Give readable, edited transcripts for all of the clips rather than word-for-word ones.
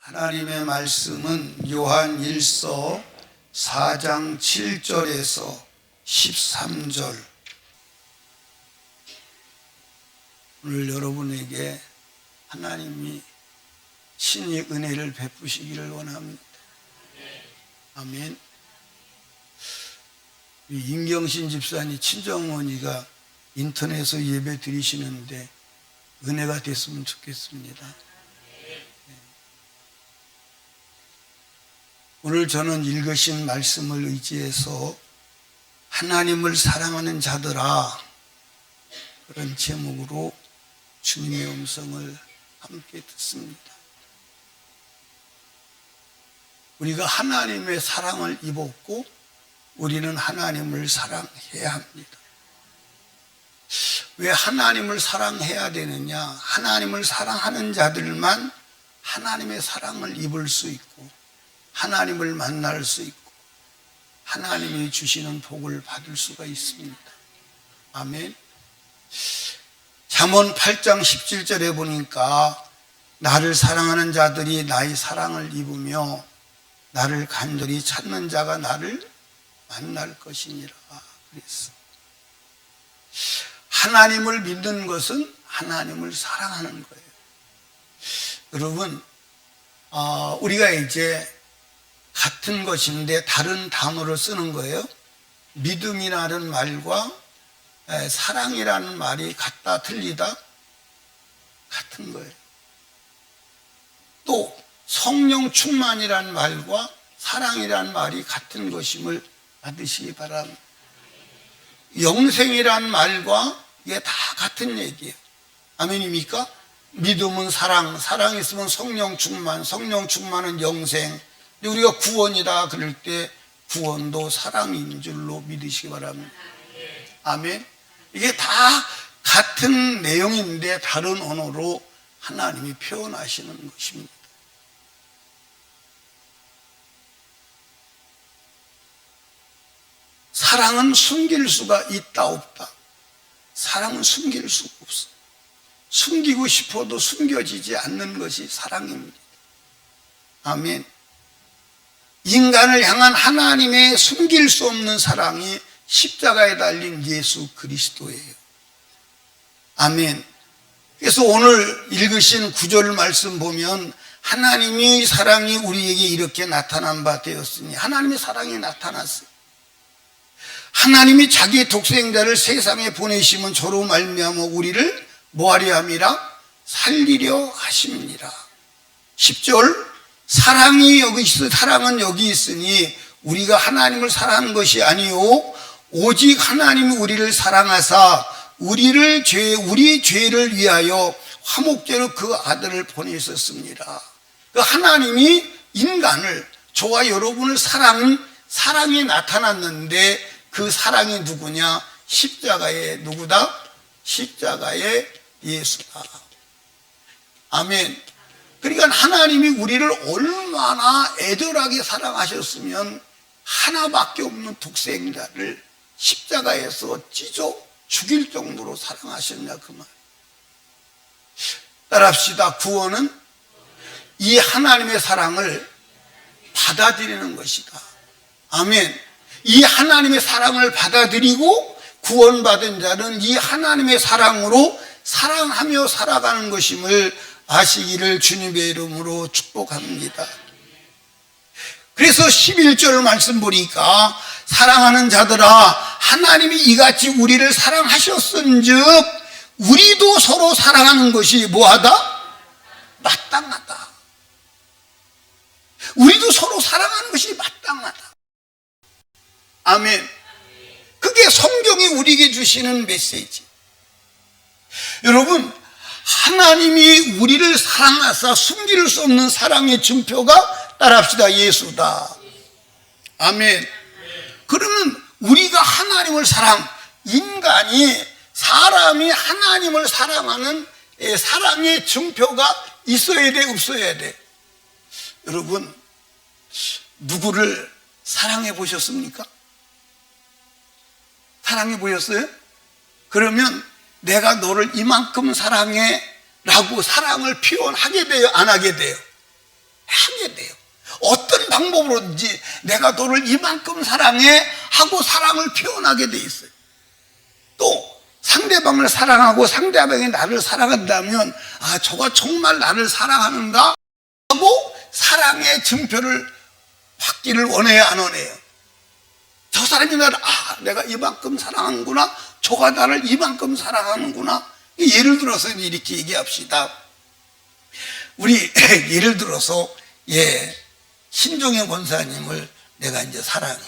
하나님의 말씀은 요한 1서 4장 7절에서 13절. 오늘 여러분에게 하나님이 친히 은혜를 베푸시기를 원합니다. 아멘. 임경신 집사님 친정어머니가 인터넷에서 예배 드리시는데 은혜가 됐으면 좋겠습니다. 오늘 저는 읽으신 말씀을 의지해서 하나님을 사랑하는 자들아, 그런 제목으로 주님의 음성을 함께 듣습니다. 우리가 하나님의 사랑을 입었고 우리는 하나님을 사랑해야 합니다. 왜 하나님을 사랑해야 되느냐? 하나님을 사랑하는 자들만 하나님의 사랑을 입을 수 있고 하나님을 만날 수 있고 하나님이 주시는 복을 받을 수가 있습니다. 아멘. 잠언 8장 17절에 보니까 나를 사랑하는 자들이 나의 사랑을 입으며 나를 간절히 찾는 자가 나를 만날 것이니라 그랬어. 하나님을 믿는 것은 하나님을 사랑하는 거예요. 여러분, 우리가 이제 같은 것인데 다른 단어를 쓰는 거예요. 믿음이라는 말과 사랑이라는 말이 같다 틀리다? 같은 거예요. 또 성령 충만이라는 말과 사랑이라는 말이 같은 것임을 받으시기 바랍니다. 영생이라는 말과 이게 다 같은 얘기예요. 아멘입니까? 믿음은 사랑, 사랑이 있으면 성령 충만, 성령 충만은 영생. 우리가 구원이다 그럴 때 구원도 사랑인 줄로 믿으시기 바랍니다. 아멘. 이게 다 같은 내용인데 다른 언어로 하나님이 표현하시는 것입니다. 사랑은 숨길 수가 있다 없다? 사랑은 숨길 수가 없어. 숨기고 싶어도 숨겨지지 않는 것이 사랑입니다. 아멘. 인간을 향한 하나님의 숨길 수 없는 사랑이 십자가에 달린 예수 그리스도예요. 아멘. 그래서 오늘 읽으신 9절 말씀 보면 하나님의 사랑이 우리에게 이렇게 나타난 바 되었으니, 하나님의 사랑이 나타났어요. 하나님이 자기의 독생자를 세상에 보내시면 저로 말미암아 우리를 뭐하려 함이라? 살리려 하심이니라. 10절 사랑은 여기 있으니 우리가 하나님을 사랑하는 것이 아니요 오직 하나님이 우리를 사랑하사 우리 죄를 위하여 화목제로 그 아들을 보내셨습니다. 그 하나님이 인간을, 저와 여러분을 사랑이 나타났는데 그 사랑이 누구냐? 십자가의 누구다? 십자가의 예수다. 아멘. 그러니까 하나님이 우리를 얼마나 애절하게 사랑하셨으면 하나밖에 없는 독생자를 십자가에서 찢어 죽일 정도로 사랑하셨냐 그 말. 따라합시다. 구원은 이 하나님의 사랑을 받아들이는 것이다. 아멘. 이 하나님의 사랑을 받아들이고 구원받은 자는 이 하나님의 사랑으로 사랑하며 살아가는 것임을 아시기를 주님의 이름으로 축복합니다. 그래서 11절 말씀 보니까 사랑하는 자들아 하나님이 이같이 우리를 사랑하셨은즉 우리도 서로 사랑하는 것이 뭐하다? 마땅하다. 우리도 서로 사랑하는 것이 마땅하다. 아멘. 그게 성경이 우리에게 주시는 메시지. 여러분, 하나님이 우리를 사랑하사 숨길 수 없는 사랑의 증표가 따라합시다. 예수다. 아멘. 그러면 우리가 하나님을 사람이 하나님을 사랑하는 사랑의 증표가 있어야 돼, 없어야 돼? 여러분, 누구를 사랑해 보셨습니까? 사랑해 보셨어요? 그러면 내가 너를 이만큼 사랑해 라고 사랑을 표현하게 돼요, 안 하게 돼요? 방법으로든지 내가 너를 이만큼 사랑해 하고 사랑을 표현하게 돼 있어요. 또 상대방을 사랑하고 상대방이 나를 사랑한다면 아, 저가 정말 나를 사랑하는가 하고 사랑의 증표를 받기를 원해요, 안 원해요? 저 사람이 나를 내가 이만큼 사랑하는구나, 저가 나를 이만큼 사랑하는구나. 예를 들어서 이렇게 얘기합시다. 우리 예를 들어서 신종의 권사님을 내가 이제 사랑해.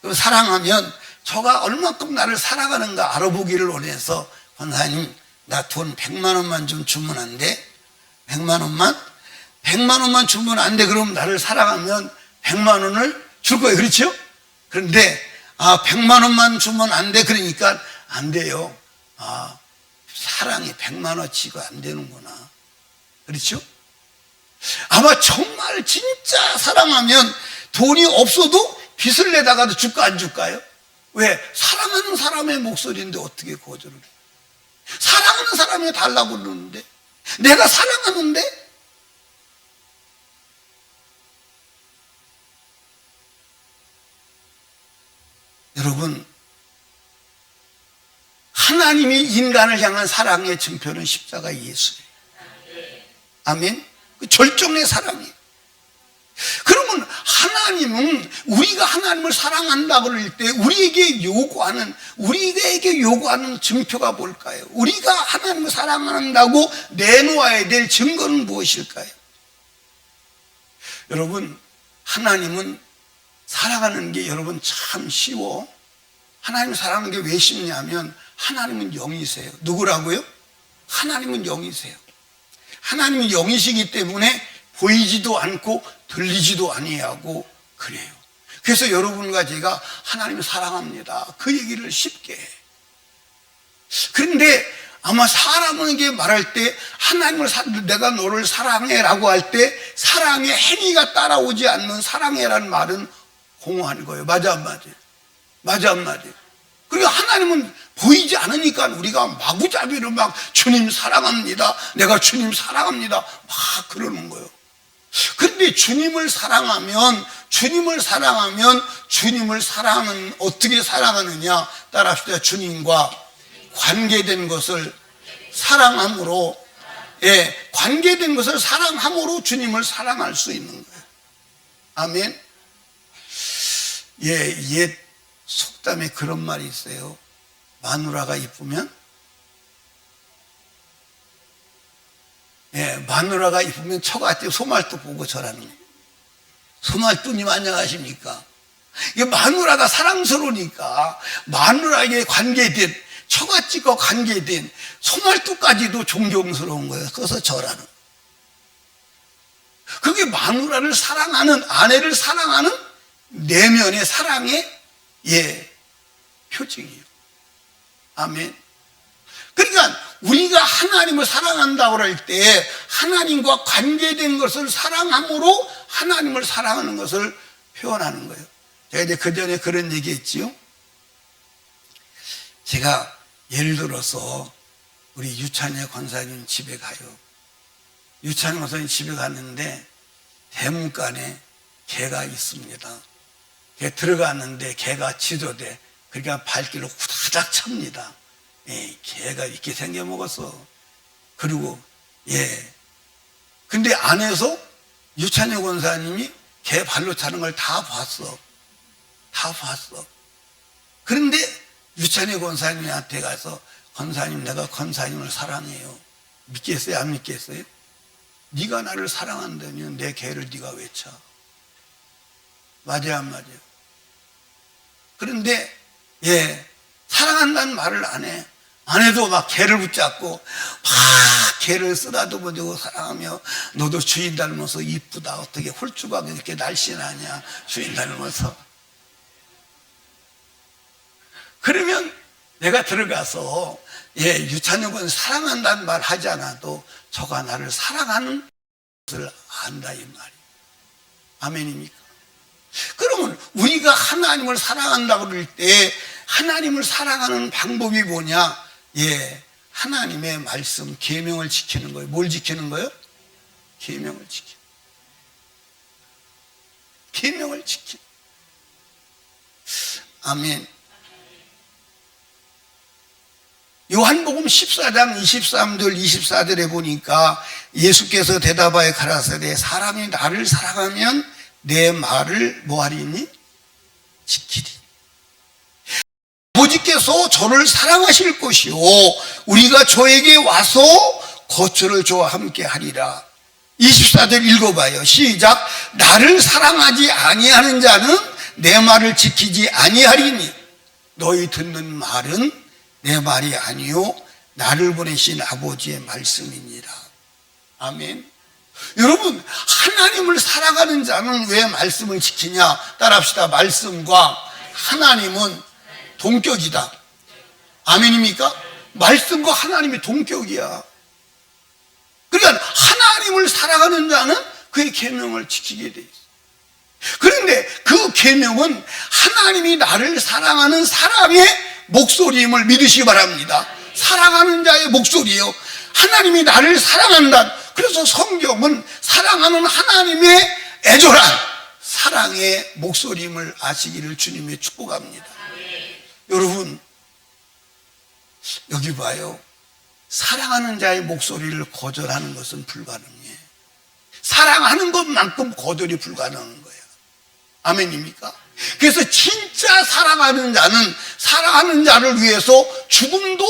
그럼 사랑하면 저가 얼마큼 나를 사랑하는가 알아보기를 원해서 권사님, 나 돈 100만 원만 좀 주면 안 돼? 100만 원만? 100만 원만 주면 안 돼. 그럼 나를 사랑하면 100만 원을 줄 거예요. 그렇죠? 그런데 100만 원만 주면 안 돼. 그러니까 안 돼요. 사랑이 100만 원치고 안 되는구나. 그렇죠? 아마 정말 진짜 사랑하면 돈이 없어도 빚을 내다가도 줄까 안 줄까요? 왜? 사랑하는 사람의 목소리인데 어떻게 거절을 해? 사랑하는 사람이 달라고 그러는데, 내가 사랑하는데. 여러분, 하나님이 인간을 향한 사랑의 증표는 십자가 예수예요. 아멘. 그 절정의 사랑이에요. 그러면 하나님은 우리가 하나님을 사랑한다고 그럴 때 우리에게 요구하는 증표가 뭘까요? 우리가 하나님을 사랑한다고 내놓아야 될 증거는 무엇일까요? 여러분, 하나님은 사랑하는 게 여러분 참 쉬워. 하나님을 사랑하는 게 왜 쉽냐면 하나님은 영이세요. 누구라고요? 하나님은 영이세요. 하나님은 영이시기 때문에 보이지도 않고 들리지도 아니하고 그래요. 그래서 여러분과 제가 하나님을 사랑합니다, 그 얘기를 쉽게 해. 그런데 아마 사람은 이게 말할 때 내가 너를 사랑해라고 할 때 사랑의 행위가 따라오지 않는 사랑해라는 말은 공허한 거예요. 맞아 안 맞아요? 맞아 안 맞아요? 그리고 하나님은 보이지 않으니까 우리가 마구잡이로 막 주님 사랑합니다, 내가 주님 사랑합니다 막 그러는 거예요. 그런데 주님을 사랑하면 어떻게 사랑하느냐? 따라합시다. 주님과 관계된 것을 사랑함으로, 관계된 것을 사랑함으로 주님을 사랑할 수 있는 거예요. 아멘. 옛 속담에 그런 말이 있어요. 마누라가 이쁘면, 마누라가 이쁘면 처갓집 소말도 보고 절하는 거예요. 소말도님 안녕하십니까? 이게 마누라가 사랑스러우니까 마누라에게 관계된, 처갓집과 관계된 소말도까지도 존경스러운 거예요. 그래서 절하는 거예요. 그게 마누라를 사랑하는, 아내를 사랑하는 내면의 사랑의 표징이에요. 아멘. 그러니까 우리가 하나님을 사랑한다고 할 때 하나님과 관계된 것을 사랑함으로 하나님을 사랑하는 것을 표현하는 거예요. 제가 이제 그 전에 그런 얘기 했지요. 제가 예를 들어서 우리 유찬희 권사님 집에 가요. 유찬희 권사님 집에 갔는데 대문간에 개가 있습니다. 개 들어갔는데 개가 지도돼. 그러니까 발길로 후다닥 찹니다. 개가 이렇게 생겨 먹었어. 그리고 근데 안에서 유찬희 권사님이 개 발로 차는 걸 다 봤어. 그런데 유찬희 권사님한테 가서 권사님, 내가 권사님을 사랑해요. 믿겠어요? 안 믿겠어요? 네가 나를 사랑한다면 내 개를 네가 왜 쳐? 맞아요, 안 맞아요? 그런데 사랑한다는 말을 안 해. 안 해도 막 개를 붙잡고 막 개를 쓰다듬어주고 사랑하며, 너도 주인 닮아서 이쁘다, 어떻게 홀쭉하게 이렇게 날씬하냐, 주인 닮아서. 그러면 내가 들어가서 유찬혁은 사랑한다는 말 하지 않아도 저가 나를 사랑하는 것을 안다 이 말이에요. 아멘입니까? 그러면 우리가 하나님을 사랑한다고 그럴 때 하나님을 사랑하는 방법이 뭐냐? 하나님의 말씀, 계명을 지키는 거예요. 뭘 지키는 거예요? 계명을 지키는 거예요. 계명을 지키는. 아멘. 요한복음 14장 23절 24절에 보니까 예수께서 대답하여 가라사대 사람이 나를 사랑하면 내 말을 뭐하리니? 지키리. 아버지께서 저를 사랑하실 것이요 우리가 저에게 와서 거처를 저와 함께 하리라. 24절 읽어봐요. 시작. 나를 사랑하지 아니하는 자는 내 말을 지키지 아니하리니 너희 듣는 말은 내 말이 아니요 나를 보내신 아버지의 말씀이니라. 아멘. 여러분, 하나님을 사랑하는 자는 왜 말씀을 지키냐? 따라합시다. 말씀과 하나님은 동격이다. 아멘입니까? 말씀과 하나님이 동격이야. 그러니까 하나님을 사랑하는 자는 그의 계명을 지키게 돼 있어. 그런데 그 계명은 하나님이 나를 사랑하는 사람의 목소리임을 믿으시기 바랍니다. 사랑하는 자의 목소리예요. 하나님이 나를 사랑한다. 그래서 성경은 사랑하는 하나님의 애절한 사랑의 목소리임을 아시기를 주님의 축복합니다. 여러분, 여기 봐요. 사랑하는 자의 목소리를 거절하는 것은 불가능해. 사랑하는 것만큼 거절이 불가능한 거예요. 아멘입니까? 그래서 진짜 사랑하는 자는 사랑하는 자를 위해서 죽음도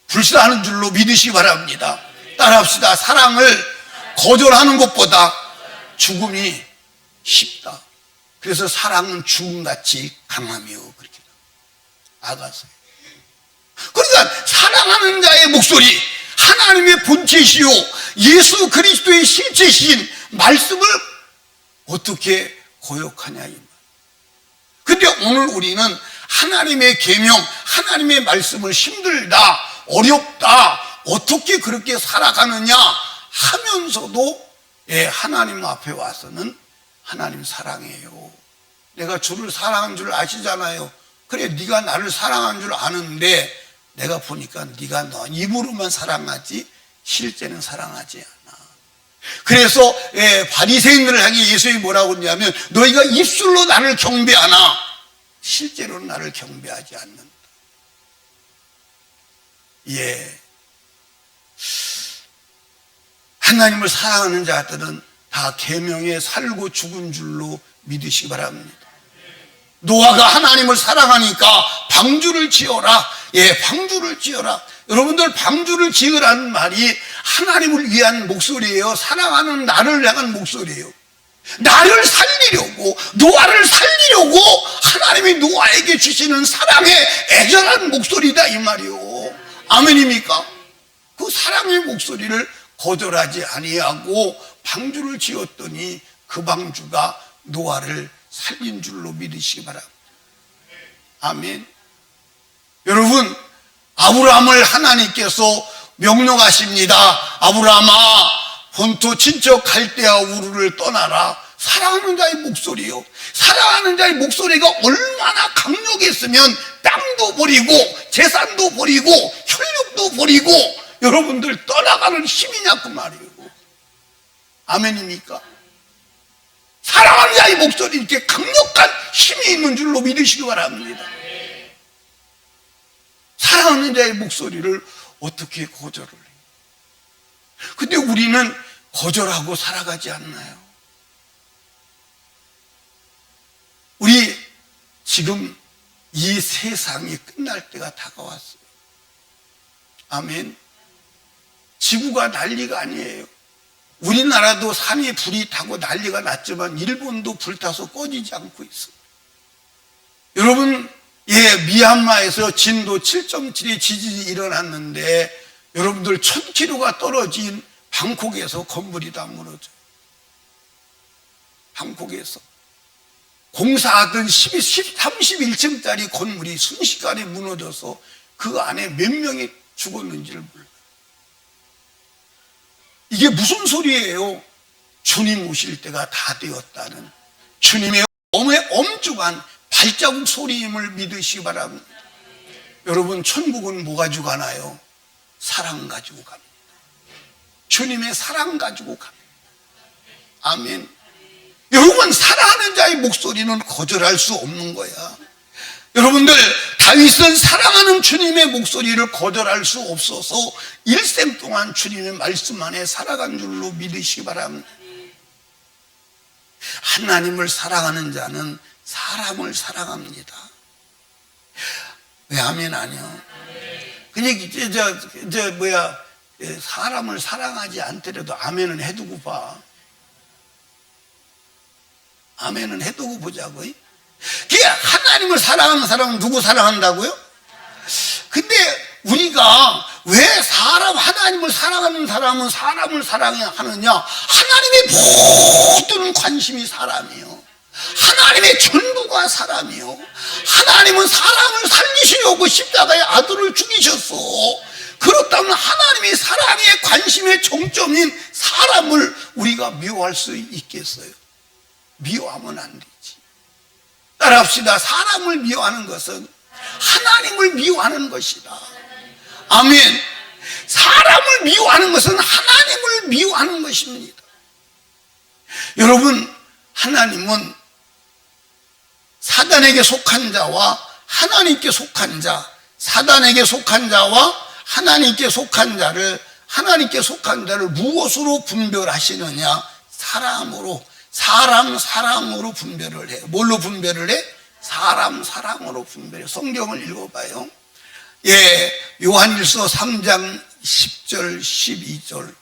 불사하는 줄로 믿으시기 바랍니다. 따라합시다. 사랑을 거절하는 것보다 죽음이 쉽다. 그래서 사랑은 죽음같이 강하며 그렇게 아가서요. 그러니까 사랑하는 자의 목소리, 하나님의 본체시요 예수 그리스도의 실체신 말씀을 어떻게 거역하냐 이 말. 근데 오늘 우리는 하나님의 계명, 하나님의 말씀을 힘들다, 어렵다, 어떻게 그렇게 살아가느냐 하면서도 하나님 앞에 와서는 하나님 사랑해요. 내가 주를 사랑한 줄 아시잖아요. 그래, 네가 나를 사랑한 줄 아는데 내가 보니까 네가 너 입으로만 사랑하지 실제는 사랑하지 않아. 그래서 바리새인들을 향해 예수님이 뭐라고 했냐면 너희가 입술로 나를 경배하나 실제로는 나를 경배하지 않는다. 하나님을 사랑하는 자들은 다 계명에 살고 죽은 줄로 믿으시기 바랍니다. 노아가 하나님을 사랑하니까 방주를 지어라. 방주를 지어라. 여러분들, 방주를 지으라는 말이 하나님을 위한 목소리예요. 사랑하는 나를 향한 목소리예요. 나를 살리려고, 노아를 살리려고 하나님이 노아에게 주시는 사랑의 애절한 목소리다 이 말이요. 아멘입니까? 그 사랑의 목소리를 거절하지 아니하고 방주를 지었더니 그 방주가 노아를 살린 줄로 믿으시기 바랍니다. 아멘. 여러분, 아브라함을 하나님께서 명령하십니다. 아브라함아, 본토 친척 갈대아 우르를 떠나라. 사랑하는 자의 목소리요. 사랑하는 자의 목소리가 얼마나 강력했으면 땅도 버리고 재산도 버리고 혈육도 버리고 여러분들 떠나가는 힘이냐 그 말이에요. 아멘입니까? 사랑하는 자의 목소리, 이렇게 강력한 힘이 있는 줄로 믿으시기 바랍니다. 사랑하는 자의 목소리를 어떻게 거절을 해요? 근데 우리는 거절하고 살아가지 않나요? 우리 지금 이 세상이 끝날 때가 다가왔어요. 아멘. 지구가 난리가 아니에요. 우리나라도 산에 불이 타고 난리가 났지만 일본도 불타서 꺼지지 않고 있어요. 여러분, 미얀마에서 진도 7.7의 지진이 일어났는데 여러분들 1000km가 떨어진 방콕에서 건물이 다 무너져요. 방콕에서 공사하던 31층짜리 건물이 순식간에 무너져서 그 안에 몇 명이 죽었는지를 몰라요. 이게 무슨 소리예요? 주님 오실 때가 다 되었다는 주님의 엄중한 발자국 소리임을 믿으시기 바랍니다. 여러분, 천국은 뭐 가지고 가나요? 사랑 가지고 갑니다. 주님의 사랑 가지고 갑니다. 아멘. 여러분, 사랑하는 자의 목소리는 거절할 수 없는 거야. 여러분들, 다윗은 사랑하는 주님의 목소리를 거절할 수 없어서 일생 동안 주님의 말씀 안에 살아간 줄로 믿으시기 바랍니다. 하나님을 사랑하는 자는 사람을 사랑합니다. 왜 아멘 아니요? 그냥 사람을 사랑하지 않더라도 아멘은 해두고 봐. 아멘은 해두고 보자고요. 그게 하나님을 사랑하는 사람은 누구 사랑한다고요? 근데 우리가 왜 하나님을 사랑하는 사람은 사람을 사랑하느냐? 하나님의 모든 관심이 사람이에요. 하나님의 전부가 사람이요. 하나님은 사람을 살리시려고 십자가에 아들을 죽이셨어. 그렇다면 하나님의 사랑의 관심의 정점인 사람을 우리가 미워할 수 있겠어요? 미워하면 안 되지. 따라합시다. 사람을 미워하는 것은 하나님을 미워하는 것이다. 아멘. 사람을 미워하는 것은 하나님을 미워하는 것입니다. 여러분, 하나님은 사단에게 속한 자와 하나님께 속한 자, 사단에게 속한 자와 하나님께 속한 자를 무엇으로 분별하시느냐? 사람으로 분별을 해요. 뭘로 분별을 해? 사랑으로 분별해요. 성경을 읽어봐요. 요한일서 3장 10절 12절.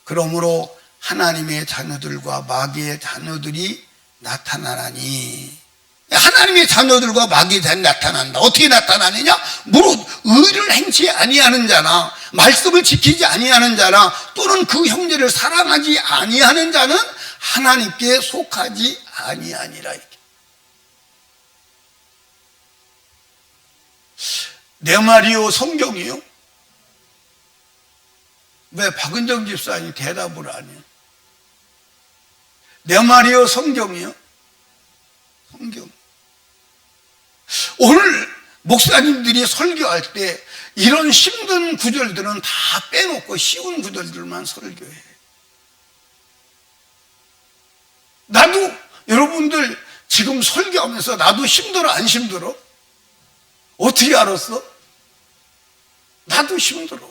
그러므로 하나님의 자녀들과 마귀의 자녀들이 나타나나니. 하나님의 자녀들과 마귀의 자녀들이 나타난다. 어떻게 나타나느냐? 무릇 의를 행치 아니하는 자나 말씀을 지키지 아니하는 자나 또는 그 형제를 사랑하지 아니하는 자는 하나님께 속하지 아니하니라. 내 말이요 성경이요? 왜 박은정 집사님 대답을 안 해요? 내 말이요 성경이요? 성경. 오늘 목사님들이 설교할 때 이런 힘든 구절들은 다 빼놓고 쉬운 구절들만 설교해. 나도 여러분들 지금 설교하면서 나도 힘들어 안 힘들어? 어떻게 알았어? 나도 힘들어.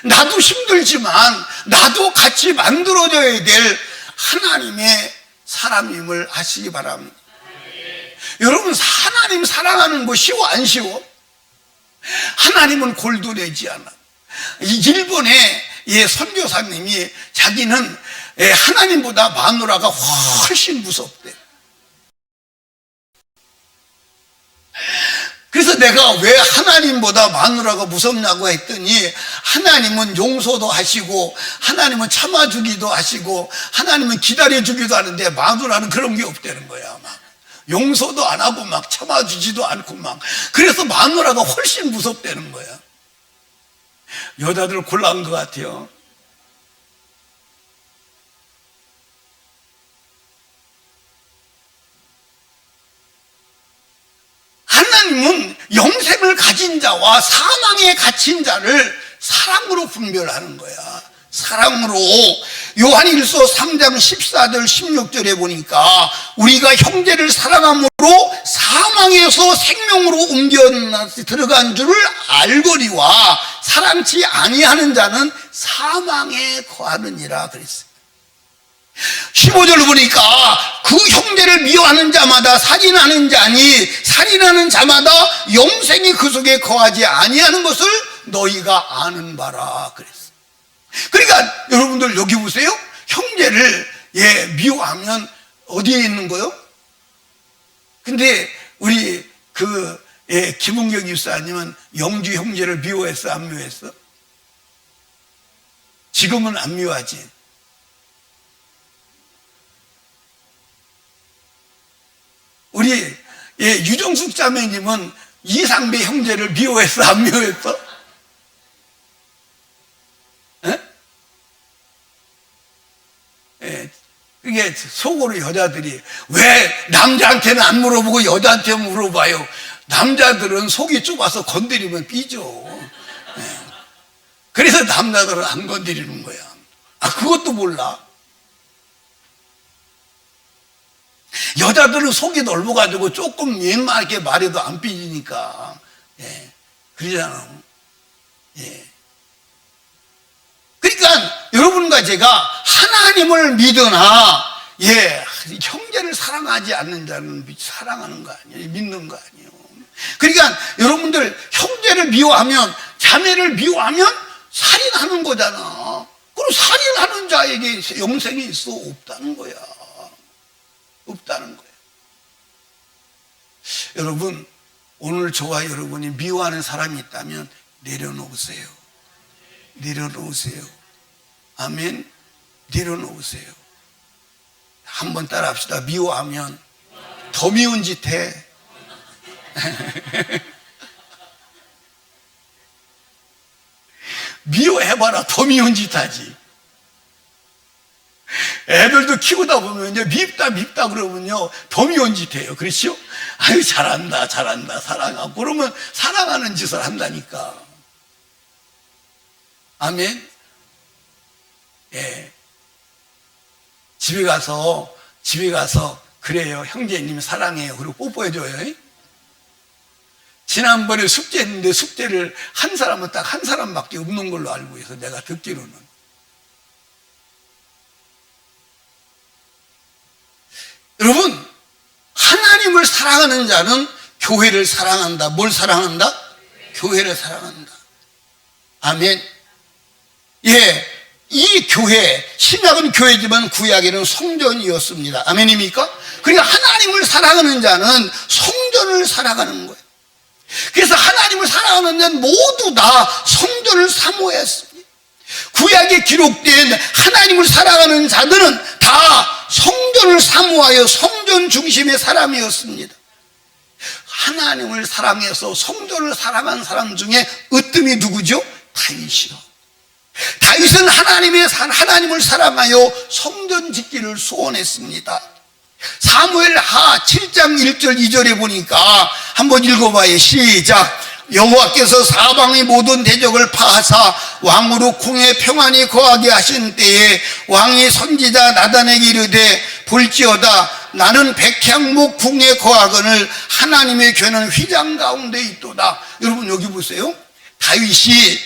나도 힘들지만 나도 같이 만들어져야 될 하나님의 사람임을 아시기 바랍니다. 여러분, 하나님 사랑하는 거 쉬워 안 쉬워? 하나님은 골도 내지 않아. 일본의 선교사님이 자기는 하나님보다 마누라가 훨씬 무섭대. 그래서 내가 왜 하나님보다 마누라가 무섭냐고 했더니 하나님은 용서도 하시고 하나님은 참아주기도 하시고 하나님은 기다려주기도 하는데 마누라는 그런 게 없다는 거야. 막 용서도 안 하고 막 참아주지도 않고 막. 그래서 마누라가 훨씬 무섭다는 거야. 여자들 곤란한 것 같아요. 하나님은 영생을 가진 자와 사망에 갇힌 자를 사랑으로 분별하는 거야. 사랑으로. 요한일서 3장 14절 16절에 보니까 우리가 형제를 사랑함으로 사망에서 생명으로 옮겨 들어간 줄을 알거니와 사랑치 아니하는 자는 사망에 거하느니라 그랬어요. 15절을 보니까 그 형제를 미워하는 자마다 살인하는 자니 살인하는 자마다 영생이 그 속에 거하지 아니하는 것을 너희가 아는 바라 그랬어요. 그러니까 여러분들 여기 보세요. 형제를 미워하면 어디에 있는 거요? 근데 우리 김은경 집사님은 영주 형제를 미워했어 안 미워했어? 지금은 안 미워하지. 우리 유정숙 자매님은 이상배 형제를 미워했어 안 미워했어? 그게 속으로 여자들이 왜 남자한테는 안 물어보고 여자한테 물어봐요. 남자들은 속이 좁아서 건드리면 삐져. 그래서 남자들은 안 건드리는 거야. 그것도 몰라. 여자들은 속이 넓어가지고 조금 옛말하게 말해도 안 삐지니까, 예, 그러잖아. 예. 그러니까 여러분과 제가 하나님을 믿으나, 예, 형제를 사랑하지 않는 자는 사랑하는 거 아니에요. 믿는 거 아니에요. 그러니까 여러분들 형제를 미워하면, 자매를 미워하면 살인하는 거잖아. 그럼 살인하는 자에게 영생이 있어? 없다는 거야. 없다는 거야. 여러분, 오늘 저와 여러분이 미워하는 사람이 있다면 내려놓으세요. 내려놓으세요. 아멘. 내려놓으세요. 한번 따라 합시다. 미워하면 더 미운 짓 해. 미워해봐라. 더 미운 짓 하지. 애들도 키우다 보면요, 밉다 그러면요 더 미운 짓 해요. 그렇죠? 아유, 잘한다 사랑하고, 그러면 사랑하는 짓을 한다니까. 아멘. 예. 집에 가서 그래요, 형제님 사랑해요, 그리고 뽀뽀해줘요. 지난번에 숙제했는데 숙제를 한 사람은 딱 한 사람밖에 없는 걸로 알고 있어. 내가 듣기로는. 여러분, 하나님을 사랑하는 자는 교회를 사랑한다. 뭘 사랑한다? 교회를 사랑한다. 아멘. 예, 이 교회, 신약은 교회지만 구약에는 성전이었습니다. 아멘입니까? 그러니까 하나님을 사랑하는 자는 성전을 사랑하는 거예요. 그래서 하나님을 사랑하는 자는 모두 다 성전을 사모했습니다. 구약에 기록된 하나님을 사랑하는 자들은 다 성전을 사모하여 성전 중심의 사람이었습니다. 하나님을 사랑해서 성전을 사랑한 사람 중에 으뜸이 누구죠? 다윗이요. 다윗은 하나님을 사랑하여 성전 짓기를 소원했습니다. 사무엘하 7장 1절 2절에 보니까 한번 읽어봐요. 시작. 여호와께서 사방의 모든 대적을 파하사 왕으로 궁에 평안히 거하게 하신 때에 왕이 선지자 나단에게 이르되 볼지어다 나는 백향목 궁에 거하거늘 하나님의 궤는 휘장 가운데 있도다. 여러분 여기 보세요. 다윗이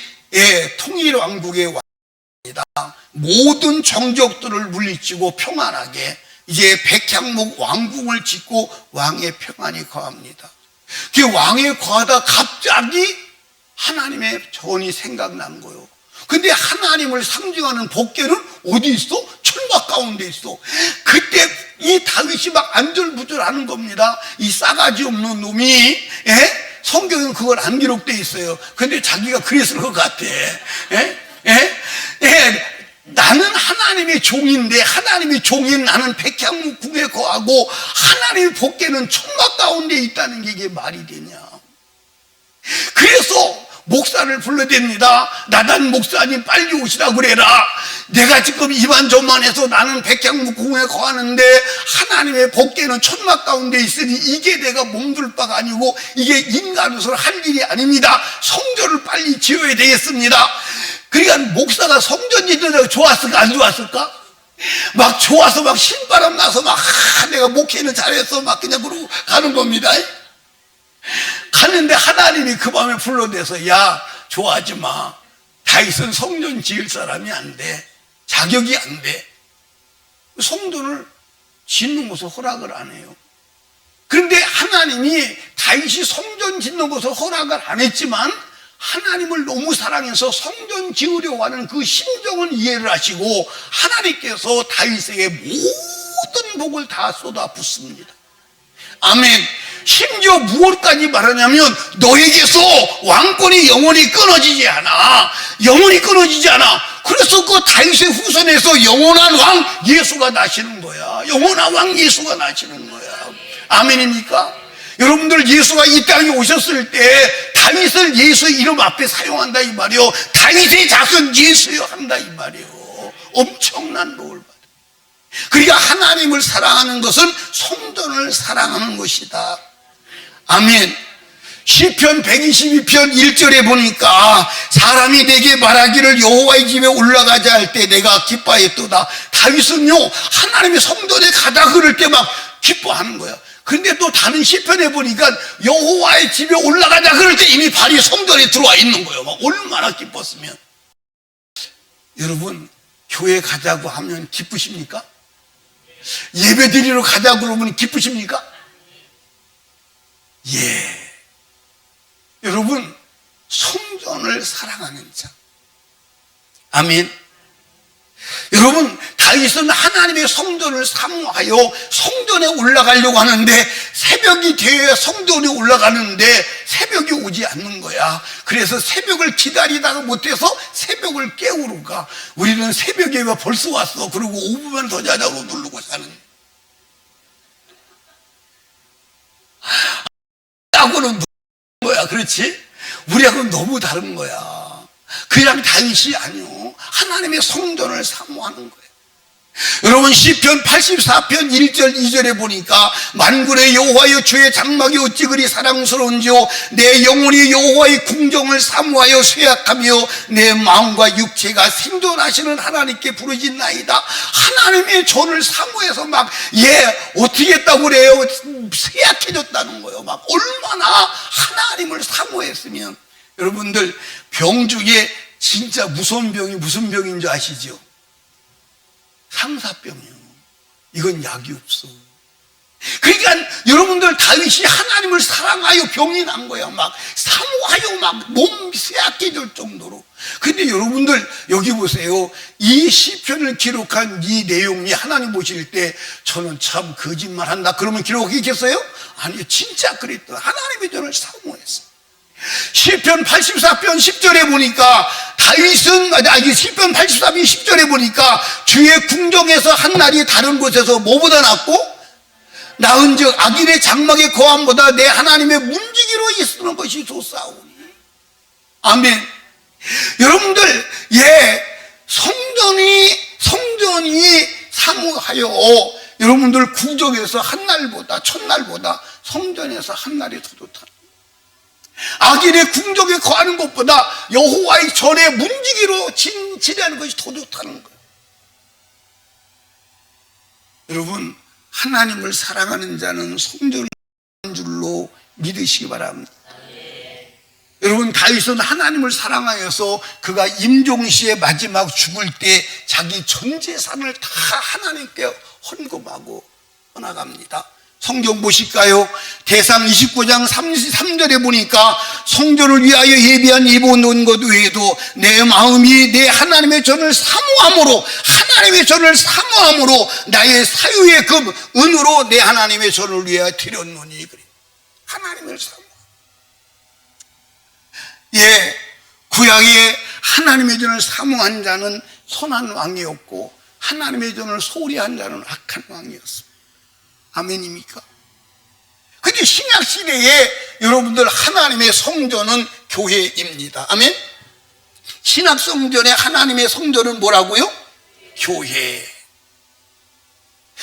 통일 왕국의 왕입니다. 모든 정적들을 물리치고 평안하게 이제 백향목 왕궁을 짓고 왕의 평안이 거합니다. 그 왕에 거하다 갑자기 하나님의 전이 생각난 거예요. 근데 하나님을 상징하는 복궤는 어디 있어? 철막 가운데 있어. 그때 이 다윗이 막 안절부절하는 겁니다. 이 싸가지 없는 놈이. 성경에는 그걸 안 기록돼 있어요. 근데 자기가 그랬을 것 같아. 나는 하나님의 종인데 하나님의 종인 나는 백향목 궁에 거하고 하나님의 복궤는 천막 가운데 있다는 게 이게 말이 되냐. 그래서 목사를 불러댑니다. 나단 목사님 빨리 오시라 그래라. 내가 지금 이만저만해서 나는 백향목 궁에 거하는데 하나님의 복궤는 천막 가운데 있으니 이게 내가 몸둘 바가 아니고 이게 인간으로서 할 일이 아닙니다. 성전을 빨리 지어야 되겠습니다. 그러니까 목사가 성전 짓는 좋았을까 안 좋았을까? 막 좋아서 막 신바람 나서 막 내가 목회는 잘했어 막 그냥 그러고 가는 겁니다. 갔는데 하나님이 그 밤에 불러내서 야 좋아하지 마. 다윗은 성전 지을 사람이 안 돼. 자격이 안 돼. 성전을 짓는 것을 허락을 안 해요. 그런데 하나님이 다윗이 성전 짓는 것을 허락을 안 했지만 하나님을 너무 사랑해서 성전 지으려고 하는 그 심정은 이해를 하시고 하나님께서 다윗에게 모든 복을 다 쏟아붓습니다. 아멘. 심지어 무엇까지 말하냐면 너에게서 왕권이 영원히 끊어지지 않아. 영원히 끊어지지 않아. 그래서 그 다윗의 후손에서 영원한 왕 예수가 나시는 거야. 영원한 왕 예수가 나시는 거야. 아멘입니까? 여러분들 예수가 이 땅에 오셨을 때 다윗을 예수의 이름 앞에 사용한다 이 말이요. 다윗의 자손 예수여 한다 이 말이요. 엄청난 복을 받아. 그러니까 하나님을 사랑하는 것은 성전을 사랑하는 것이다. 아멘. 시편 122편 1절에 보니까 사람이 내게 말하기를 여호와의 집에 올라가자 할 때 내가 기뻐했도다. 다윗은요 하나님의 성전에 가다 그럴 때 막 기뻐하는 거야. 근데 또 다른 시편에 보니까 여호와의 집에 올라가자 그럴 때 이미 발이 성전에 들어와 있는 거예요. 막 얼마나 기뻤으면. 여러분, 교회 가자고 하면 기쁘십니까? 예배 드리러 가자고 그러면 기쁘십니까? 예. 여러분, 성전을 사랑하는 자. 아멘. 여러분, 다윗은 하나님의 성전을 사모하여 성전에 올라가려고 하는데 새벽이 되어야 성전에 올라가는데 새벽이 오지 않는 거야. 그래서 새벽을 기다리다가 못해서 새벽을 깨우러 가. 우리는 새벽에 왜 벌써 왔어? 그리고 5분만 더 자자고 누르고 사는 하고는 거야. 그렇지? 우리하고는 너무 다른 거야. 그냥 다윗이 아니요, 하나님의 성전을 사모하는 거예요. 여러분, 시편 84편 1절 2절에 보니까 만군의 여호와여 주의 장막이 어찌 그리 사랑스러운지요, 내 영혼이 여호와의 궁정을 사모하여 쇠약하며 내 마음과 육체가 생존하시는 하나님께 부르짖나이다. 하나님의 전을 사모해서 막 어떻게 했다고 그래요? 쇠약해졌다는 거예요. 막 얼마나 하나님을 사모했으면. 여러분들, 병 중에 진짜 무서운 병이 무슨 병인 줄 아시죠? 상사병이요. 이건 약이 없어. 그러니까 여러분들, 다윗이 하나님을 사랑하여 병이 난 거야. 막 사모하여 막 몸 쇠약해질 정도로. 근데 여러분들 여기 보세요. 이 시편을 기록한 이 내용이 하나님 보실 때 저는 참 거짓말한다 그러면 기록했겠어요? 아니요, 진짜 그랬더라. 하나님의 전을 사모했어. 시편 84편 10절에 보니까 다윗은, 시편 84편 10절에 보니까 주의 궁정에서 한 날이 다른 곳에서 뭐보다 낫고 나은즉 악인의 장막의 거함보다 내 하나님의 문지기로 있으는 것이 좋사오니. 아멘. 여러분들, 성전이 사모하여 여러분들 궁정에서 한 날보다, 첫날보다 성전에서 한 날이 더 좋다. 악인의 궁정에 거하는 것보다 여호와의 전에 문지기로 지내는 것이 더 좋다는 거예요. 여러분, 하나님을 사랑하는 자는 성전을 사랑하는 줄로 믿으시기 바랍니다. 여러분, 다윗은 하나님을 사랑하여서 그가 임종시의 마지막 죽을 때 자기 전 재산을 다 하나님께 헌금하고 떠나갑니다. 성경 보실까요? 대상 29장 33절에 보니까 성전을 위하여 예비한 입어놓은 것 외에도 내 마음이 내 하나님의 전을 사모함으로, 하나님의 전을 사모함으로 나의 사유의 금 은으로 내 하나님의 전을 위하여 드렸노니. 그래, 하나님을 사모. 구약에 하나님의 전을 사모한 자는 선한 왕이었고 하나님의 전을 소홀히 한 자는 악한 왕이었습니다. 아멘입니까? 근데 신약 시대에 여러분들, 하나님의 성전은 교회입니다. 아멘. 신약 성전에 하나님의 성전은 뭐라고요? 교회.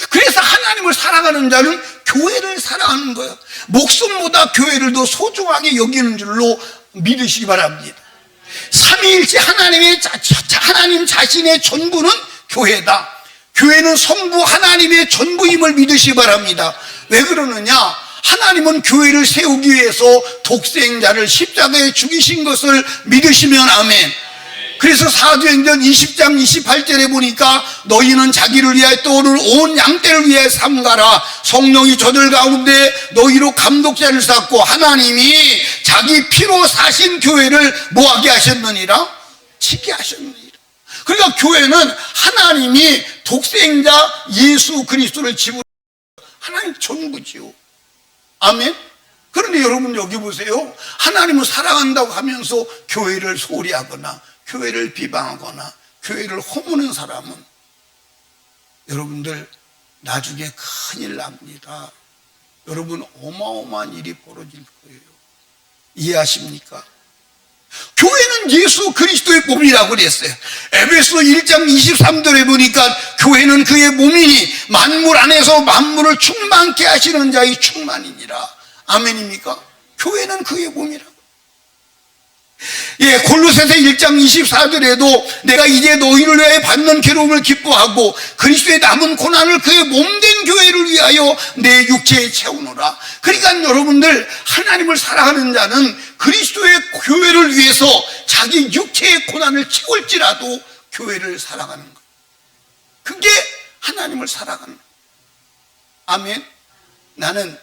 그래서 하나님을 사랑하는 자는 교회를 사랑하는 거예요. 목숨보다 교회를 더 소중하게 여기는 줄로 믿으시기 바랍니다. 삼위일체 하나님 자신의 전부는 교회다. 교회는 성부 하나님의 전부임을 믿으시기 바랍니다. 왜 그러느냐? 하나님은 교회를 세우기 위해서 독생자를 십자가에 죽이신 것을 믿으시면 아멘. 그래서 사도행전 20장 28절에 보니까 너희는 자기를 위하여 떠오를 온 양떼를 위하여 삼가라. 성령이 저들 가운데 너희로 감독자를 쌓고 하나님이 자기 피로 사신 교회를 뭐하게 하셨느니라? 지게 하셨느니라. 그러니까 교회는 하나님이 독생자 예수 그리스도를 집으로 하나님 전부지요. 아멘. 그런데 여러분 여기 보세요. 하나님을 사랑한다고 하면서 교회를 소홀히 하거나 교회를 비방하거나 교회를 허무는 사람은 여러분들 나중에 큰일 납니다. 여러분, 어마어마한 일이 벌어질 거예요. 이해하십니까? 교회는 예수 그리스도의 몸이라고 그랬어요. 에베소 1장 23절에 보니까 교회는 그의 몸이니 만물 안에서 만물을 충만케 하시는 자의 충만이니라. 아멘입니까? 교회는 그의 몸이라고. 예, 골로새서 1장 24절에도 내가 이제 너희를 위하여 받는 괴로움을 기뻐하고 그리스도의 남은 고난을 그의 몸된 교회를 위하여 내 육체에 채우노라. 그러니까 여러분들, 하나님을 사랑하는 자는 그리스도의 교회를 위해서 자기 육체의 고난을 채울지라도 교회를 사랑하는 거예요. 그게 하나님을 사랑하는 거예요. 아멘. 나는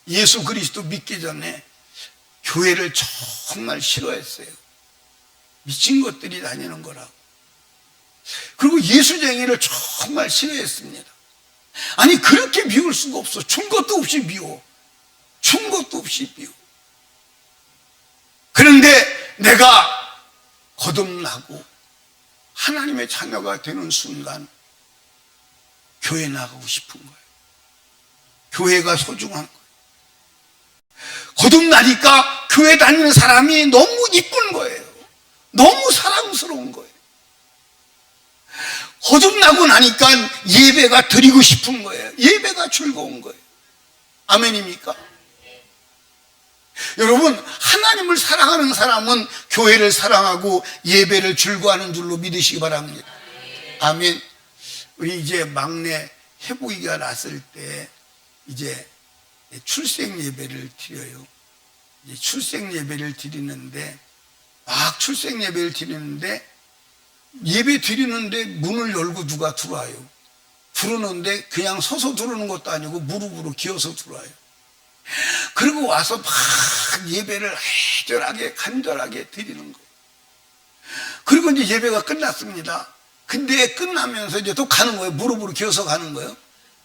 예수 그리스도 믿기 전에 교회를 정말 싫어했어요. 미친 것들이 다니는 거라고. 그리고 예수쟁이를 정말 싫어했습니다. 아니, 그렇게 미울 수가 없어. 준 것도 없이 미워. 준 것도 없이 미워. 그런데 내가 거듭나고 하나님의 자녀가 되는 순간 교회 나가고 싶은 거예요. 교회가 소중한 거예요. 거듭나니까 교회 다니는 사람이 너무 이쁜 거예요. 너무 사랑스러운 거예요. 거듭나고 나니까 예배가 드리고 싶은 거예요. 예배가 즐거운 거예요. 아멘입니까? 여러분, 하나님을 사랑하는 사람은 교회를 사랑하고 예배를 즐거워하는 줄로 믿으시기 바랍니다. 아멘. 우리 이제 막내 해보이가 났을 때 이제 출생 예배를 드려요. 이제 출생 예배를 드리는데, 막 출생 예배를 드리는데, 예배 드리는데 문을 열고 누가 들어와요. 들어오는데 그냥 서서 들어오는 것도 아니고 무릎으로 기어서 들어와요. 그리고 와서 막 예배를 애절하게 간절하게 드리는 거예요. 그리고 이제 예배가 끝났습니다. 근데 끝나면서 이제 또 가는 거예요. 무릎으로 기어서 가는 거예요.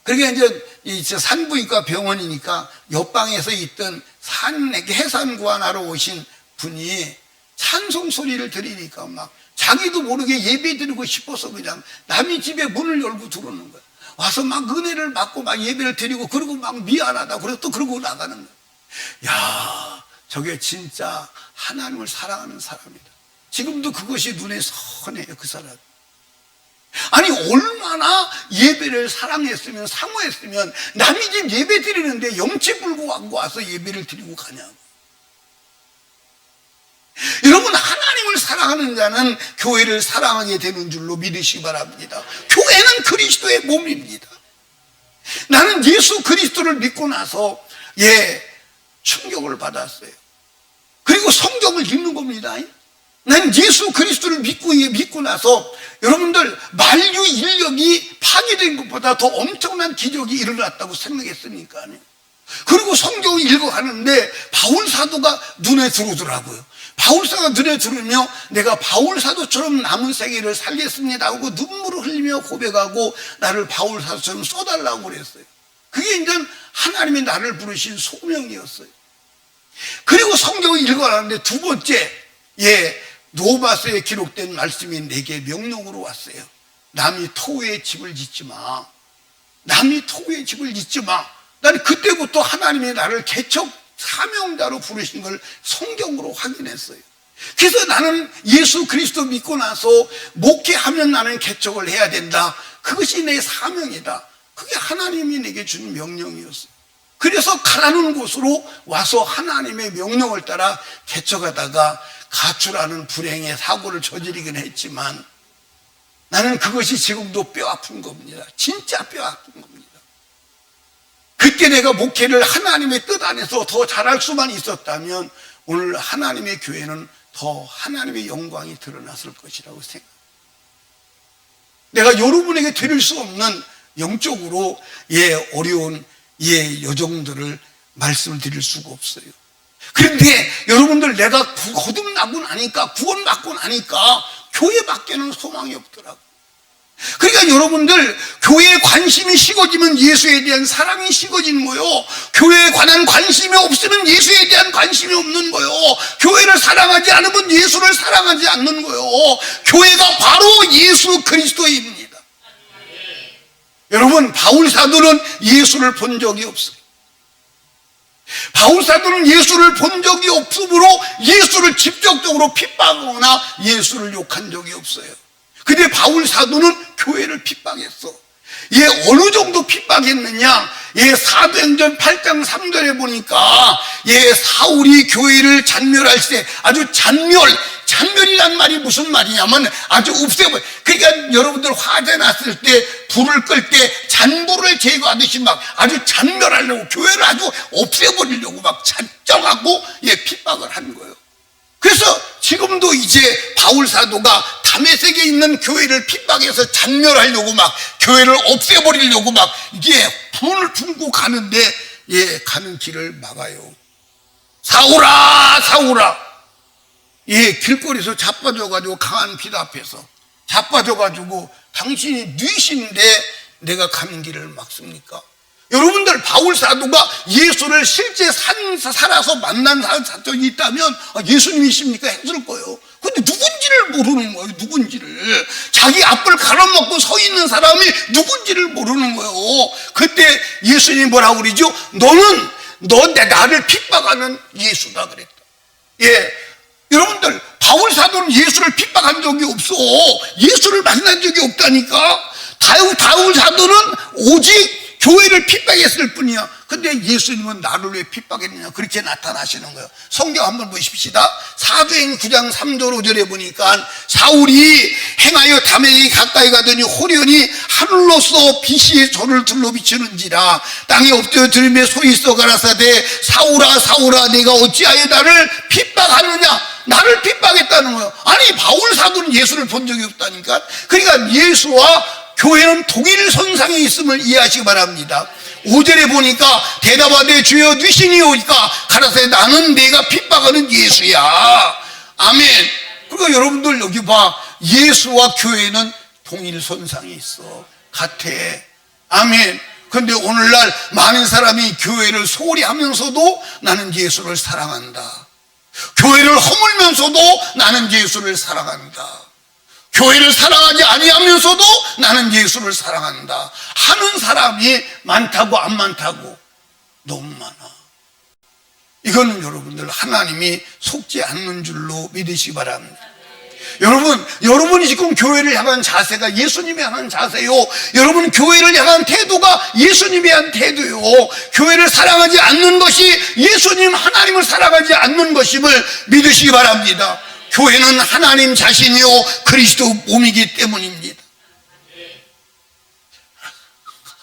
그러니까 이제 산부인과 병원이니까 옆방에서 있던 해산 구안하러 오신 분이 찬송 소리를 들으니까 막 자기도 모르게 예배 드리고 싶어서 그냥 남의 집에 문을 열고 들어오는 거야. 와서 막 은혜를 받고 막 예배를 드리고, 그러고 막 미안하다 그래서 또 그러고 나가는 거야. 야, 저게 진짜 하나님을 사랑하는 사람이다. 지금도 그것이 눈에 선해요, 그 사람. 아니, 얼마나 예배를 사랑했으면, 사모했으면 남의 집 예배 드리는데 영치 불고 와서 예배를 드리고 가냐고. 여러분, 하나님을 사랑하는 자는 교회를 사랑하게 되는 줄로 믿으시기 바랍니다. 교회는 그리스도의 몸입니다. 나는 예수 그리스도를 믿고 나서 충격을 받았어요. 그리고 성경을 읽는 겁니다. 나는 예수 그리스도를 믿고 나서 여러분들, 만유 인력이 파괴된 것보다 더 엄청난 기적이 일어났다고 생각했으니까요. 그리고 성경을 읽어가는데 바울 사도가 눈에 들어오더라고요. 바울 사도가 눈에 들으며 내가 바울 사도처럼 남은 생애를 살겠습니다 하고 눈물을 흘리며 고백하고 나를 바울 사도처럼 써달라고 그랬어요. 그게 이제 하나님이 나를 부르신 소명이었어요. 그리고 성경을 읽어가는데 두 번째, 노바서에 기록된 말씀이 내게 명령으로 왔어요. 남이 토후에 집을 짓지 마. 남이 토후에 집을 짓지 마. 나는 그때부터 하나님이 나를 개척 사명자로 부르신 걸 성경으로 확인했어요. 그래서 나는 예수 그리스도 믿고 나서 목회하면 나는 개척을 해야 된다. 그것이 내 사명이다. 그게 하나님이 내게 준 명령이었어요. 그래서 가라는 곳으로 와서 하나님의 명령을 따라 개척하다가 가출하는 불행의 사고를 저지르긴 했지만 나는 그것이 지금도 뼈아픈 겁니다. 진짜 뼈아픈 겁니다. 그때 내가 목회를 하나님의 뜻 안에서 더 잘할 수만 있었다면 오늘 하나님의 교회는 더 하나님의 영광이 드러났을 것이라고 생각합니다. 내가 여러분에게 드릴 수 없는 영적으로 어려운 여정들을 말씀을 드릴 수가 없어요. 그런데 여러분들, 내가 거듭나고 나니까, 구원받고 나니까 교회밖에는 소망이 없더라고. 그러니까 여러분들, 교회에 관심이 식어지면 예수에 대한 사랑이 식어지는 거요. 교회에 관한 관심이 없으면 예수에 대한 관심이 없는 거요. 교회를 사랑하지 않으면 예수를 사랑하지 않는 거요. 교회가 바로 예수 그리스도입니다. 여러분, 바울 사도는 예수를 본 적이 없어요. 바울 사도는 예수를 본 적이 없으므로 예수를 직접적으로 핍박하거나 예수를 욕한 적이 없어요. 근데 바울 사도는 교회를 핍박했어. 어느 정도 핍박했느냐? 사도행전 8장 3절에 보니까 사울이 교회를 잔멸할 때 아주 잔멸이란 말이 무슨 말이냐면 아주 없애버려. 그러니까 여러분들 화재 났을 때 불을 끌 때 잔불을 제거하듯이 막 아주 잔멸하려고, 교회를 아주 없애버리려고 막 작정하고 핍박을 한 거예요. 그래서 지금도 이제 바울 사도가 다메섹에 있는 교회를 핍박해서 잔멸하려고 막 교회를 없애버리려고 막 불을 품고 가는데 가는 길을 막아요. 사울아 사울아, 길거리에서 자빠져가지고 강한 빛 앞에서 자빠져가지고 당신이 뉘신데 내가 가는 길을 막습니까? 여러분들, 바울 사도가 예수를 실제 살아서 만난 사건이 있다면 예수님이십니까? 했을 거예요. 근데 누군지를 모르는 거예요. 누군지를. 자기 앞을 가로막고 서 있는 사람이 누군지를 모르는 거예요. 그때 예수님이 뭐라고 그러죠? 너 나를 핍박하는 예수다 그랬다. 여러분들, 바울 사도는 예수를 핍박한 적이 없어. 예수를 만난 적이 없다니까. 바울 사도는 오직 교회를 핍박했을 뿐이야. 근데 예수님은 나를 왜 핍박했느냐, 그렇게 나타나시는 거예요. 성경 한번 보십시다. 사도행 9장 3절 5절에 보니까 사울이 행하여 다메섹에 가까이 가더니 호련히 하늘로서 빛이 저를 둘러 비추는지라 땅에 엎드려 들으며 소리써 가라사대 사울아 사울아 내가 어찌하여 나를 핍박하느냐. 나를 핍박했다는 거예요. 아니, 바울 사도는 예수를 본 적이 없다니까. 그러니까 예수와 교회는 동일 선상에 있음을 이해하시기 바랍니다. 5절에 보니까 대답하되 주여 뉘시니오니까 가라사대 나는 내가 핍박하는 예수야. 아멘. 그러니까 여러분들 여기 봐, 예수와 교회는 동일 선상에 있어. 같아. 아멘. 그런데 오늘날 많은 사람이 교회를 소홀히 하면서도 나는 예수를 사랑한다. 교회를 허물면서도 나는 예수를 사랑한다. 교회를 사랑하지 아니하면서도 나는 예수를 사랑한다 하는 사람이 많다고 안 많다고? 너무 많아. 이거는 여러분들 하나님이 속지 않는 줄로 믿으시기 바랍니다. 여러분이 지금 교회를 향한 자세가 예수님이 향한 자세요. 여러분 교회를 향한 태도가 예수님에 대한 태도요. 교회를 사랑하지 않는 것이 예수님 하나님을 사랑하지 않는 것임을 믿으시기 바랍니다. 교회는 하나님 자신이요 그리스도 몸이기 때문입니다.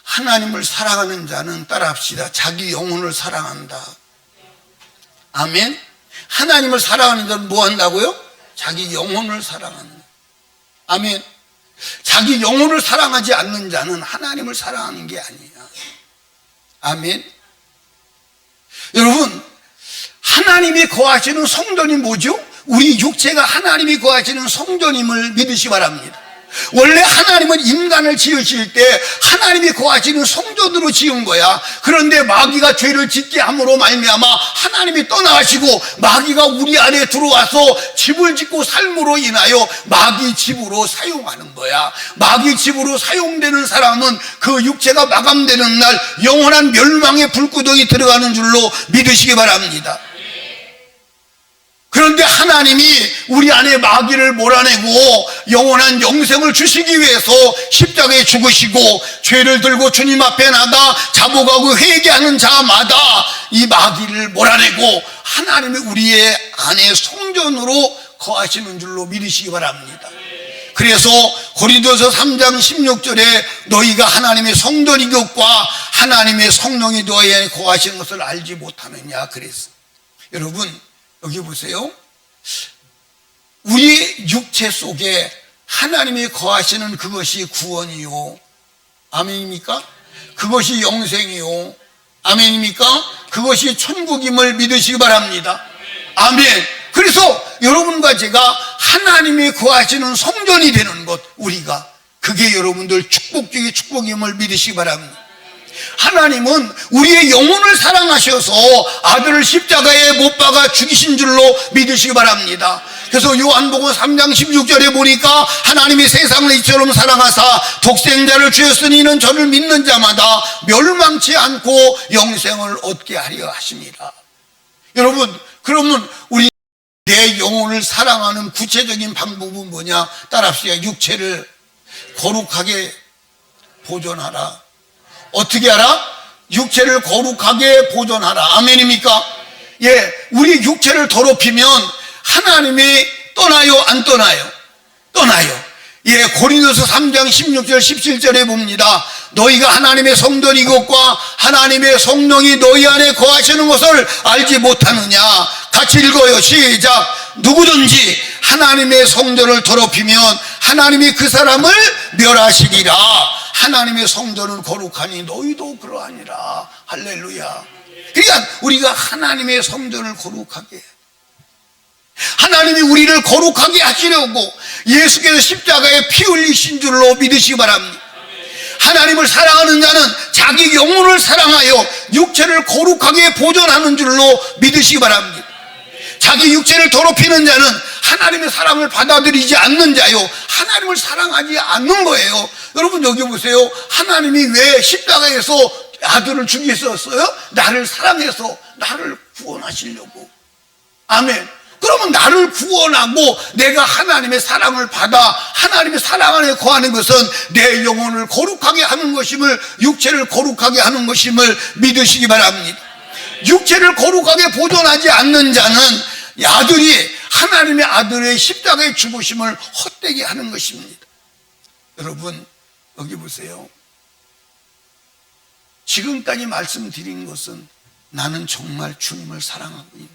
하나님을 사랑하는 자는 따라합시다. 자기 영혼을 사랑한다. 아멘. 하나님을 사랑하는 자는 뭐 한다고요? 자기 영혼을 사랑한다. 아멘. 자기 영혼을 사랑하지 않는 자는 하나님을 사랑하는 게 아니야. 아멘. 여러분, 하나님이 거하시는 성전이 뭐죠? 우리 육체가 하나님이 거하시는 성전임을 믿으시기 바랍니다. 원래 하나님은 인간을 지으실 때 하나님이 거하시는 성전으로 지은 거야. 그런데 마귀가 죄를 짓게 함으로 말미암아 하나님이 떠나가시고 마귀가 우리 안에 들어와서 집을 짓고 삶으로 인하여 마귀 집으로 사용하는 거야. 마귀 집으로 사용되는 사람은 그 육체가 마감되는 날 영원한 멸망의 불구덩이 들어가는 줄로 믿으시기 바랍니다. 그런데 하나님이 우리 안에 마귀를 몰아내고 영원한 영생을 주시기 위해서 십자가에 죽으시고 죄를 들고 주님 앞에 나가 자복하고 회개하는 자마다 이 마귀를 몰아내고 하나님이 우리의 안에 성전으로 거하시는 줄로 믿으시기 바랍니다. 그래서 고린도서 3장 16절에 너희가 하나님의 성전인 것과 하나님의 성령이 너희 안에 거하시는 것을 알지 못하느냐 그랬어. 여러분 여기 보세요. 우리 육체 속에 하나님이 거하시는 그것이 구원이요. 아멘입니까? 그것이 영생이요. 아멘입니까? 그것이 천국임을 믿으시기 바랍니다. 아멘. 그래서 여러분과 제가 하나님이 거하시는 성전이 되는 것, 우리가 그게 여러분들 축복 중의 축복임을 믿으시기 바랍니다. 하나님은 우리의 영혼을 사랑하셔서 아들을 십자가에 못 박아 죽이신 줄로 믿으시기 바랍니다. 그래서 요한복음 3장 16절에 보니까 하나님이 세상을 이처럼 사랑하사 독생자를 주셨으니 이는 저를 믿는 자마다 멸망치 않고 영생을 얻게 하려 하십니다. 여러분, 그러면 우리 내 영혼을 사랑하는 구체적인 방법은 뭐냐? 따라합시다. 육체를 거룩하게 보존하라. 어떻게 하라? 육체를 거룩하게 보존하라. 아멘입니까? 예, 우리 육체를 더럽히면 하나님이 떠나요, 안 떠나요? 떠나요. 예, 고린도서 3장 16절 17절에 봅니다. 너희가 하나님의 성전 이것과 하나님의 성령이 너희 안에 거하시는 것을 알지 못하느냐. 같이 읽어요. 시작. 누구든지 하나님의 성전을 더럽히면 하나님이 그 사람을 멸하시리라. 하나님의 성전은 거룩하니 너희도 그러하니라. 할렐루야. 그러니까 우리가 하나님의 성전을 거룩하게, 하나님이 우리를 거룩하게 하시려고 예수께서 십자가에 피 흘리신 줄로 믿으시기 바랍니다. 하나님을 사랑하는 자는 자기 영혼을 사랑하여 육체를 거룩하게 보존하는 줄로 믿으시기 바랍니다. 자기 육체를 더럽히는 자는 하나님의 사랑을 받아들이지 않는 자요, 하나님을 사랑하지 않는 거예요. 여러분 여기 보세요. 하나님이 왜 십자가에서 아들을 죽이셨어요? 나를 사랑해서 나를 구원하시려고. 아멘. 그러면 나를 구원하고 내가 하나님의 사랑을 받아 하나님의 사랑 안에 거하는 것은 내 영혼을 거룩하게 하는 것임을, 육체를 거룩하게 하는 것임을 믿으시기 바랍니다. 육체를 거룩하게 보존하지 않는 자는 아들이 하나님의 아들의 십자가의 죽으심을 헛되게 하는 것입니다. 여러분 여기 보세요. 지금까지 말씀드린 것은 나는 정말 주님을 사랑하고 있나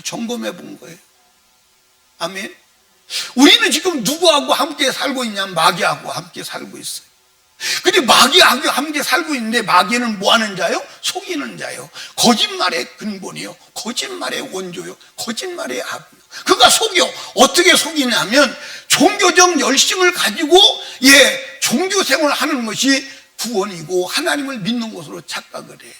점검해 본 거예요. 아멘. 우리는 지금 누구하고 함께 살고 있냐? 마귀하고 함께 살고 있어요. 근데 마귀하고 함께 살고 있는데 마귀는 뭐 하는 자요? 속이는 자요. 거짓말의 근본이요, 거짓말의 원조요, 거짓말의 합이요. 그가 속여. 어떻게 속이냐면 종교적 열심을 가지고 종교생활을 하는 것이 구원이고 하나님을 믿는 것으로 착각을 해.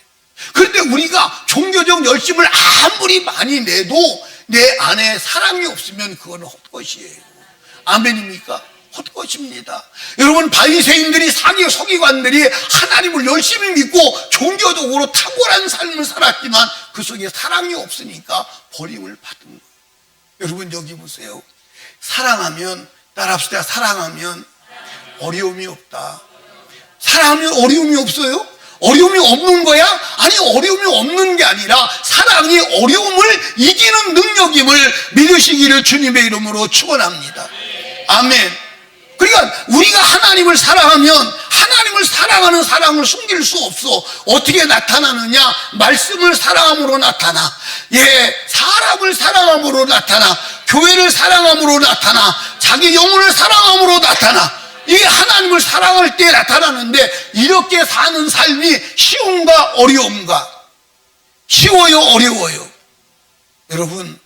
그런데 우리가 종교적 열심을 아무리 많이 내도 내 안에 사랑이 없으면 그건 헛것이에요. 아멘입니까? 헛것입니다. 여러분 바리새인들이, 사기 서기관들이 하나님을 열심히 믿고 종교적으로 탁월한 삶을 살았지만 그 속에 사랑이 없으니까 버림을 받은 거예요. 여러분 여기 보세요. 사랑하면, 따라합시다. 사랑하면 어려움이 없다. 사랑하면 어려움이 없어요? 어려움이 없는 거야? 아니, 어려움이 없는 게 아니라 사랑이 어려움을 이기는 능력임을 믿으시기를 주님의 이름으로 축원합니다. 아멘. 그러니까 우리가 하나님을 사랑하면 하나님을 사랑하는 사랑을 숨길 수 없어. 어떻게 나타나느냐? 말씀을 사랑함으로 나타나. 사람을 사랑함으로 나타나. 교회를 사랑함으로 나타나. 자기 영혼을 사랑함으로 나타나. 이게 하나님을 사랑할 때 나타나는데, 이렇게 사는 삶이 쉬운가 어려운가? 쉬워요 어려워요? 여러분,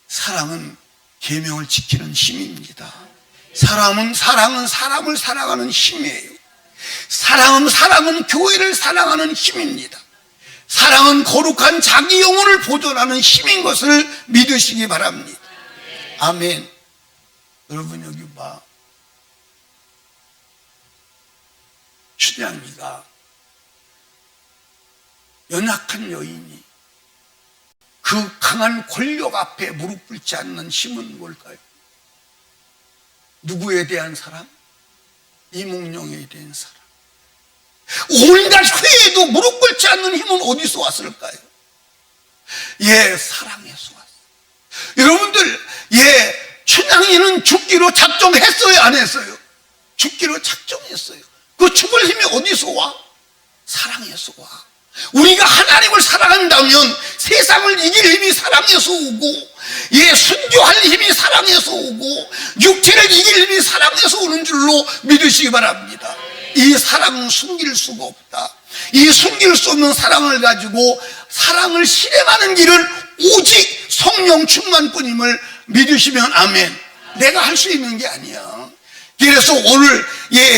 사랑은 계명을 지키는 힘입니다. 사랑은 사람을 사랑하는 힘이에요. 사랑은 교회를 사랑하는 힘입니다. 사랑은 거룩한 자기 영혼을 보존하는 힘인 것을 믿으시기 바랍니다. 아멘. 여러분 여기 봐. 춘향이가, 연약한 여인이 그 강한 권력 앞에 무릎 꿇지 않는 힘은 뭘까요? 누구에 대한 사랑? 이몽룡에 대한 사랑. 온갖 회에도 무릎 꿇지 않는 힘은 어디서 왔을까요? 사랑에서 왔어요. 여러분들, 춘향이는 죽기로 작정했어요, 안 했어요? 죽기로 작정했어요. 그 죽을 힘이 어디서 와? 사랑에서 와. 우리가 하나님을 사랑한다면 세상을 이길 힘이 사랑에서 오고, 순교할 힘이 사랑에서 오고, 육체를 이길 힘이 사랑에서 오는 줄로 믿으시기 바랍니다. 이 사랑은 숨길 수가 없다. 이 숨길 수 없는 사랑을 가지고 사랑을 실행하는 길은 오직 성령 충만뿐임을 믿으시면 아멘. 내가 할 수 있는 게 아니야. 그래서 오늘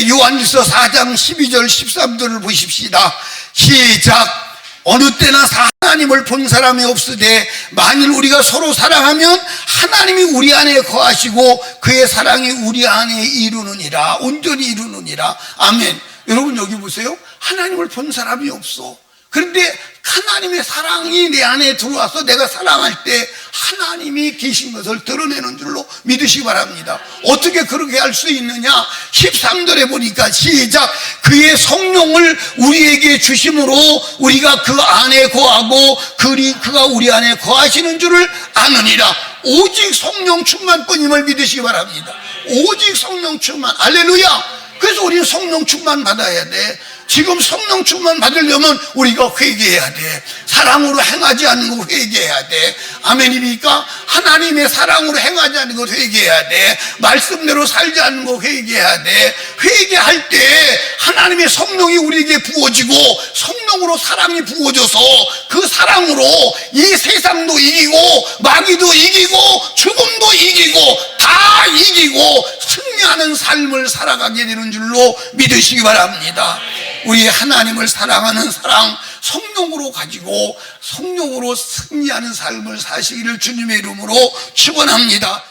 요한일서 4장 12절 13절을 보십시다. 시작. 어느 때나 하나님을 본 사람이 없으되 만일 우리가 서로 사랑하면 하나님이 우리 안에 거하시고 그의 사랑이 우리 안에 이루느니라. 온전히 이루느니라. 아멘. 여러분 여기 보세요. 하나님을 본 사람이 없어. 그런데 하나님의 사랑이 내 안에 들어와서 내가 사랑할 때 하나님이 계신 것을 드러내는 줄로 믿으시기 바랍니다. 어떻게 그렇게 할 수 있느냐? 13절에 보니까 시작. 그의 성령을 우리에게 주심으로 우리가 그 안에 거하고 그가 우리 안에 거하시는 줄을 아느니라. 오직 성령 충만뿐임을 믿으시기 바랍니다. 오직 성령 충만. 할렐루야. 그래서 우리는 성령 충만 받아야 돼. 지금 성령 충만 받으려면 우리가 회개해야 돼. 사랑으로 행하지 않는 거 회개해야 돼. 아멘입니까? 하나님의 사랑으로 행하지 않는 거 회개해야 돼. 말씀대로 살지 않는 거 회개해야 돼. 회개할 때 하나님의 성령이 우리에게 부어지고 성령으로 사랑이 부어져서 그 사랑으로 이 세상도 이기고 마귀도 이기고 죽음도 이기고 다 이기고 승리하는 삶을 살아가게 되는 줄로 믿으시기 바랍니다. 우리 하나님을 사랑하는 사랑, 성령으로 가지고 성령으로 승리하는 삶을 사시기를 주님의 이름으로 축원합니다.